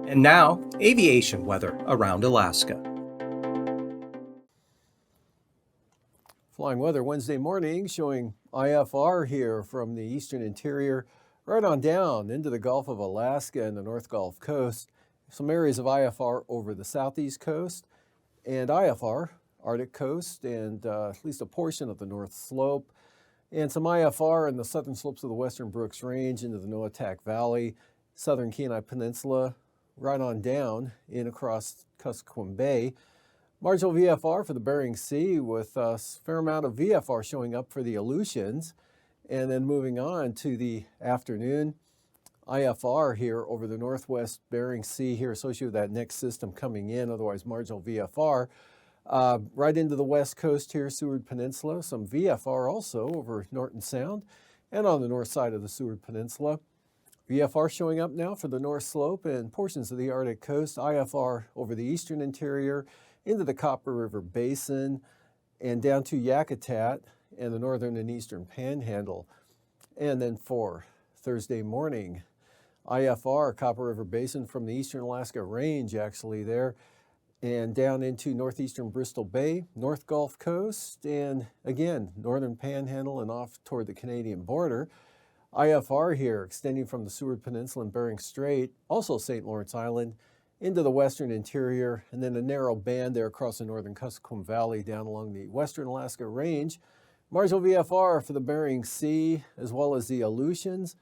And now, aviation weather around Alaska. Flying weather Wednesday morning showing IFR here from the eastern interior right on down into the Gulf of Alaska and the North Gulf Coast. Some areas of IFR over the southeast coast and IFR, Arctic coast, and at least a portion of the North Slope. And some IFR in the southern slopes of the Western Brooks Range into the NOAA Valley, southern Kenai Peninsula, right on down in across Kuskokwim Bay. Marginal VFR for the Bering Sea with a fair amount of VFR showing up for the Aleutians. And then moving on to the afternoon, IFR here over the northwest Bering Sea here associated with that next system coming in, otherwise marginal VFR. Right into the west coast here, Seward Peninsula, some VFR also over Norton Sound and on the north side of the Seward Peninsula. VFR showing up now for the North Slope and portions of the Arctic coast, IFR over the eastern interior, into the Copper River Basin, and down to Yakutat and the northern and eastern Panhandle. And then for Thursday morning, IFR, Copper River Basin from the eastern Alaska Range actually there, and down into northeastern Bristol Bay, North Gulf Coast, and again, northern Panhandle and off toward the Canadian border. IFR here extending from the Seward Peninsula and Bering Strait, also St. Lawrence Island, into the western interior, and then a narrow band there across the northern Kuskokwim Valley down along the western Alaska Range. Marginal VFR for the Bering Sea as well as the Aleutians.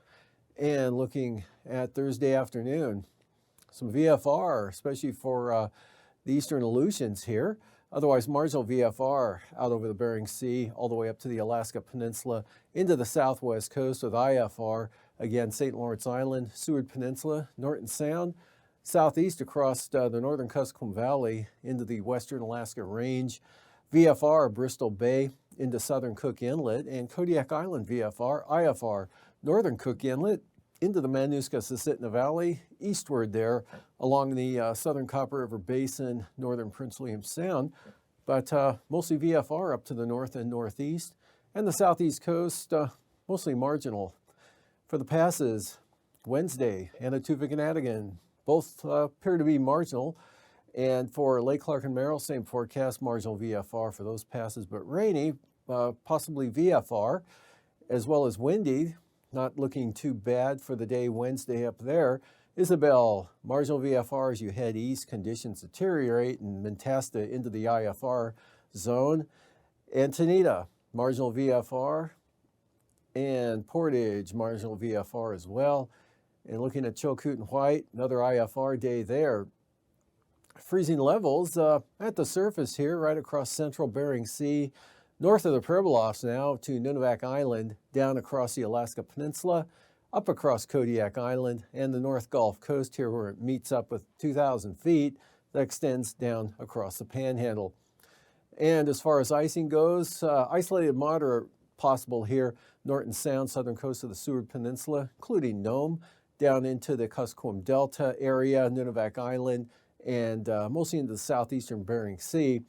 And looking at Thursday afternoon, some VFR, especially for the eastern Aleutians here. Otherwise, marginal VFR out over the Bering Sea, all the way up to the Alaska Peninsula, into the southwest coast with IFR. Again, St. Lawrence Island, Seward Peninsula, Norton Sound, southeast across the northern Kuskokwim Valley into the western Alaska Range. VFR, Bristol Bay, into southern Cook Inlet, and Kodiak Island VFR, IFR, northern Cook Inlet, into the Mananuska-Susitna Valley, eastward there along the southern Copper River Basin, northern Prince William Sound, but mostly VFR up to the north and northeast, and the southeast coast, mostly marginal. For the passes, Wednesday, Anatuvik and Adigan, both appear to be marginal, and for Lake Clark and Merrill, same forecast, marginal VFR for those passes, but rainy, possibly VFR, as well as windy. Not looking too bad for the day Wednesday up there. Isabel, marginal VFR as you head east, conditions deteriorate, and Mentasta into the IFR zone. Antonita, marginal VFR, and Portage, marginal VFR as well. And looking at Chilkoot and White, another IFR day there. Freezing levels at the surface here, right across central Bering Sea, north of the Pribilofs now to Nunivak Island, down across the Alaska Peninsula, up across Kodiak Island, and the North Gulf Coast here where it meets up with 2,000 feet that extends down across the Panhandle. And as far as icing goes, isolated moderate possible here, Norton Sound, southern coast of the Seward Peninsula, including Nome, down into the Kuskokwim Delta area, Nunivak Island, and mostly into the southeastern Bering Sea.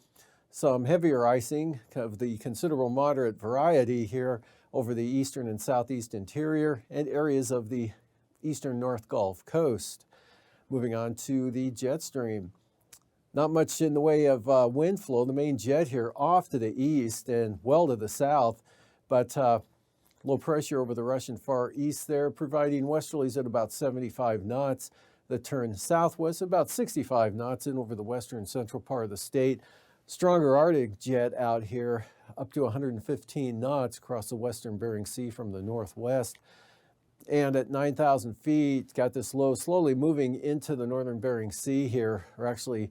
Some heavier icing of the considerable moderate variety here over the eastern and southeast interior and areas of the eastern North Gulf Coast. Moving on to the jet stream. Not much in the way of wind flow. The main jet here off to the east and well to the south, but low pressure over the Russian Far East there, providing westerlies at about 75 knots that turn southwest about 65 knots in over the western central part of the state. Stronger Arctic jet out here up to 115 knots across the western Bering Sea from the northwest. And at 9,000 feet, got this low slowly moving into the northern Bering Sea here, or actually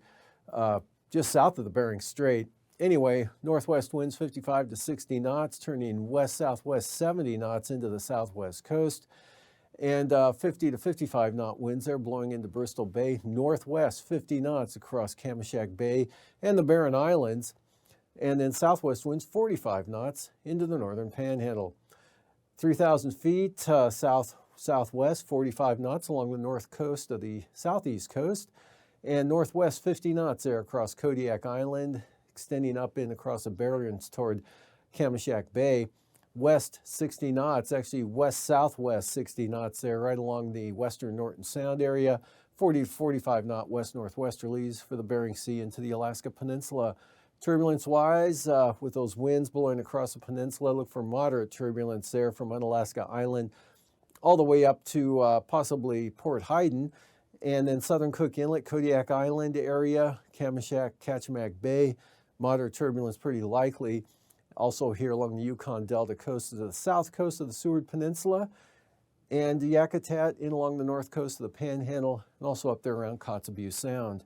just south of the Bering Strait. Anyway, northwest winds 55 to 60 knots, turning west-southwest 70 knots into the southwest coast. And 50 to 55 knot winds there blowing into Bristol Bay, northwest 50 knots across Kamishak Bay and the Barren Islands, and then southwest winds 45 knots into the northern Panhandle. 3,000 feet southwest 45 knots along the north coast of the southeast coast, and northwest 50 knots there across Kodiak Island, extending up in across the Barrens toward Kamishak Bay. west 60 knots, actually west-southwest 60 knots there, right along the western Norton Sound area. 40 to 45 knot west-northwesterlies for the Bering Sea into the Alaska Peninsula. Turbulence-wise, with those winds blowing across the peninsula, look for moderate turbulence there from Unalaska Island all the way up to possibly Port Hayden. And then southern Cook Inlet, Kodiak Island area, Kamishak, Kachemak Bay, moderate turbulence pretty likely. Also here along the Yukon Delta coast to the south coast of the Seward Peninsula, and Yakutat in along the north coast of the Panhandle, and also up there around Kotzebue Sound.